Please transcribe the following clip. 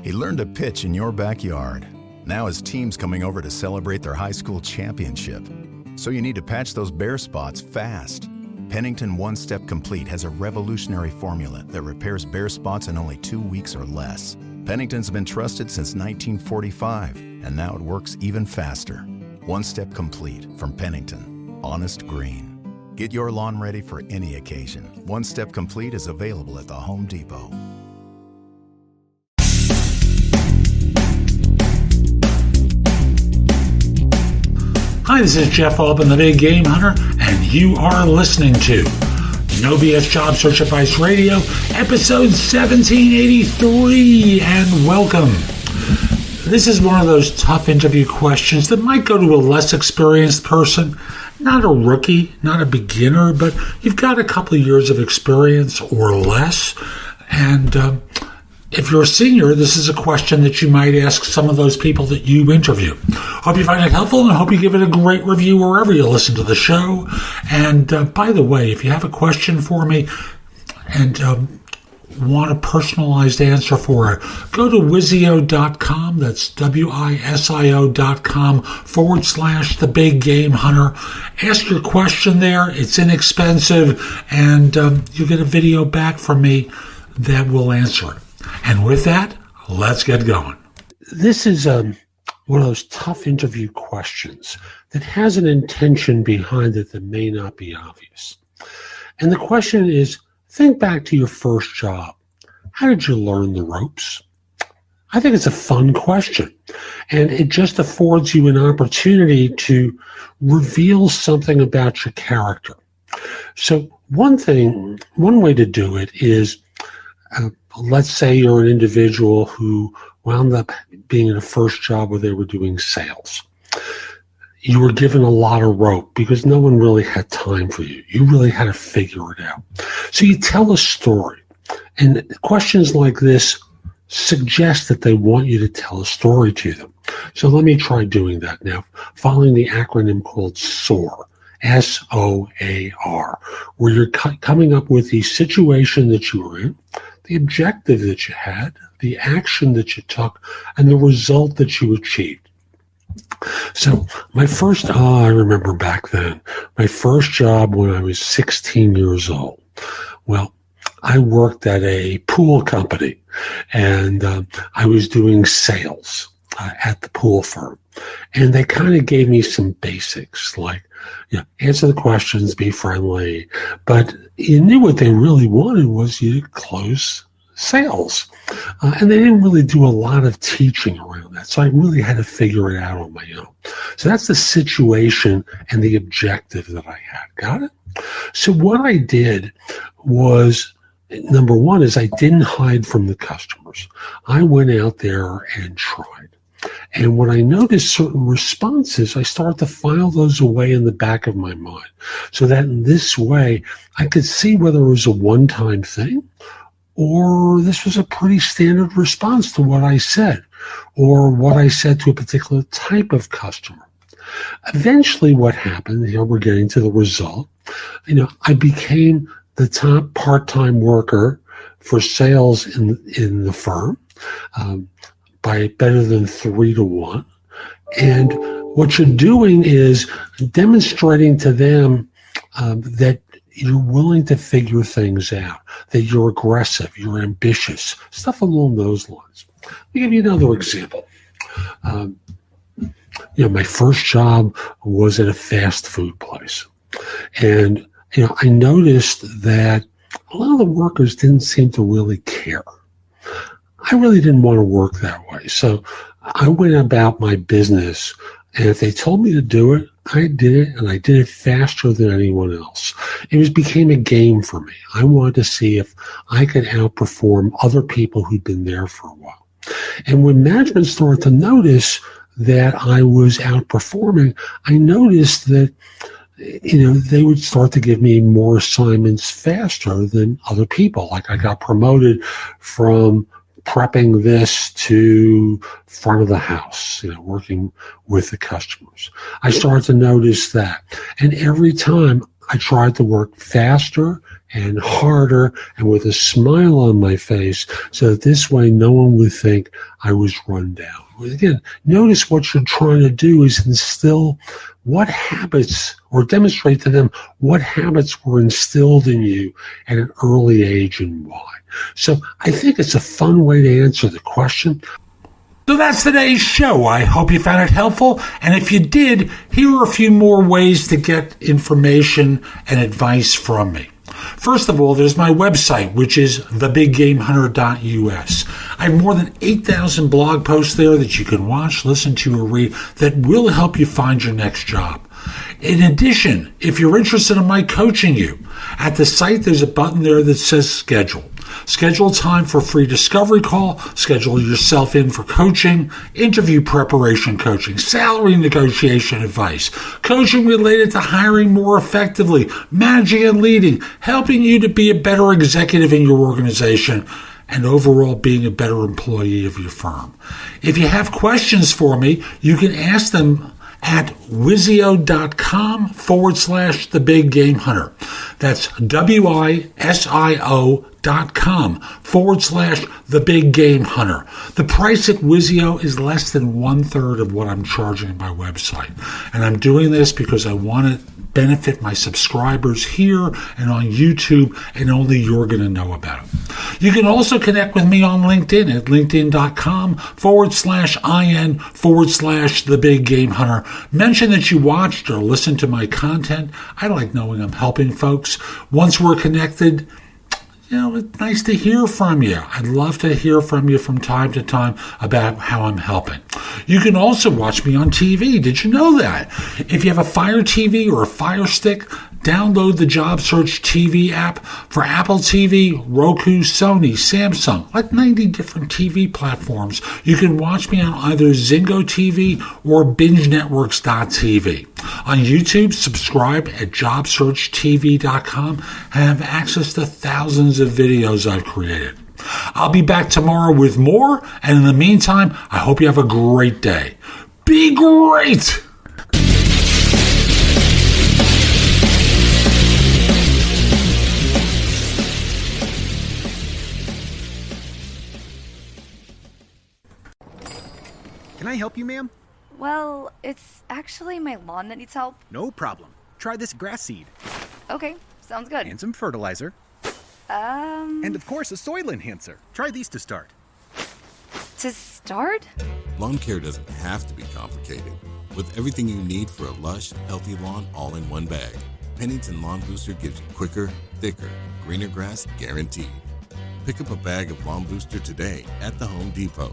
He learned to pitch in your backyard. Now his team's coming over to celebrate their high school championship. So you need to patch those bare spots fast. Pennington One Step Complete has a revolutionary formula that repairs bare spots in only 2 weeks or less. Pennington's been trusted since 1945, and now it works even faster. One Step Complete from Pennington. Honest green. Get your lawn ready for any occasion. One Step Complete is available at the Home Depot. Hi, this is Jeff Altman, the Big Game Hunter, and you are listening to No BS Job Search Advice Radio, episode 1783, and welcome. This is one of those tough interview questions that might go to a less experienced person, not a rookie, not a beginner, but you've got a couple of years of experience or less, and if you're a senior, this is a question that you might ask some of those people that you interview. Hope you find it helpful, and I hope you give it a great review wherever you listen to the show. And by the way, if you have a question for me and want a personalized answer for it, go to Wizio.com. That's WISIO.com/The Big Game Hunter. Ask your question there. It's inexpensive, and you get a video back from me that will answer it. And with that, let's get going. This is one of those tough interview questions that has an intention behind it that may not be obvious. And the question is, think back to your first job. How did you learn the ropes? I think it's a fun question, and it just affords you an opportunity to reveal something about your character. So one way to do it is, let's say you're an individual who wound up being in a first job where they were doing sales. You were given a lot of rope because no one really had time for you. You really had to figure it out. So you tell a story. And questions like this suggest that they want you to tell a story to them. So let me try doing that now, following the acronym called SOAR. SOAR, where you're coming up with the situation that you were in, the objective that you had, the action that you took, and the result that you achieved. So I remember back then, my first job when I was 16 years old. Well, I worked at a pool company, and I was doing sales at the pool firm. And they kind of gave me some basics, like, answer the questions, be friendly. But you knew what they really wanted was you to close sales. And they didn't really do a lot of teaching around that. So I really had to figure it out on my own. So that's the situation and the objective that I had. Got it? So what I did was, number one, is I didn't hide from the customers. I went out there and tried. And when I noticed certain responses, I started to file those away in the back of my mind, so that in this way, I could see whether it was a one-time thing or this was a pretty standard response to what I said, or what I said to a particular type of customer. Eventually what happened, we're getting to the result, I became the top part-time worker for sales in the firm, by better than 3-1. And what you're doing is demonstrating to them that you're willing to figure things out, that you're aggressive, you're ambitious, stuff along those lines. Let me give you another example. My first job was at a fast food place. And, I noticed that a lot of the workers didn't seem to really care. I really didn't want to work that way. So I went about my business, and if they told me to do it, I did it, and I did it faster than anyone else. It became a game for me. I wanted to see if I could outperform other people who'd been there for a while. And when management started to notice that I was outperforming, I noticed that they would start to give me more assignments faster than other people. Like I got promoted from prepping this to front of the house, working with the customers. I started to notice that. And every time I tried to work faster and harder and with a smile on my face so that this way no one would think I was run down. Again, notice what you're trying to do is instill what habits or demonstrate to them what habits were instilled in you at an early age and why. So I think it's a fun way to answer the question. So that's today's show. I hope you found it helpful. And if you did, here are a few more ways to get information and advice from me. First of all, there's my website, which is thebiggamehunter.us. I have more than 8,000 blog posts there that you can watch, listen to, or read that will help you find your next job. In addition, if you're interested in my coaching you, at the site there's a button there that says schedule. Schedule time for a free discovery call, schedule yourself in for coaching, interview preparation coaching, salary negotiation advice, coaching related to hiring more effectively, managing and leading, helping you to be a better executive in your organization, and overall being a better employee of your firm. If you have questions for me, you can ask them at wisio.com/The Big Game Hunter. That's WISIO.com/The Big Game Hunter. The price at Wisio is less than 1/3 of what I'm charging at my website. And I'm doing this because I want to benefit my subscribers here and on YouTube, and only you're going to know about it. You can also connect with me on LinkedIn at linkedin.com/IN/The Big Game Hunter. Mention that you watched or listened to my content. I like knowing I'm helping folks. Once we're connected, it's nice to hear from you. I'd love to hear from you from time to time about how I'm helping. You can also watch me on TV. Did you know that? If you have a Fire TV or a Fire Stick, download the Job Search TV app for Apple TV, Roku, Sony, Samsung, like 90 different TV platforms. You can watch me on either Zingo TV or BingeNetworks.tv. On YouTube, subscribe at JobSearchTV.com and have access to thousands of videos I've created. I'll be back tomorrow with more, and in the meantime, I hope you have a great day. Be great! Can I help you, ma'am? Well, it's actually my lawn that needs help. No problem. Try this grass seed. Okay, sounds good. And some fertilizer. And of course, a soil enhancer. Try these to start. To start? Lawn care doesn't have to be complicated. With everything you need for a lush, healthy lawn all in one bag, Pennington Lawn Booster gives you quicker, thicker, greener grass guaranteed. Pick up a bag of Lawn Booster today at the Home Depot.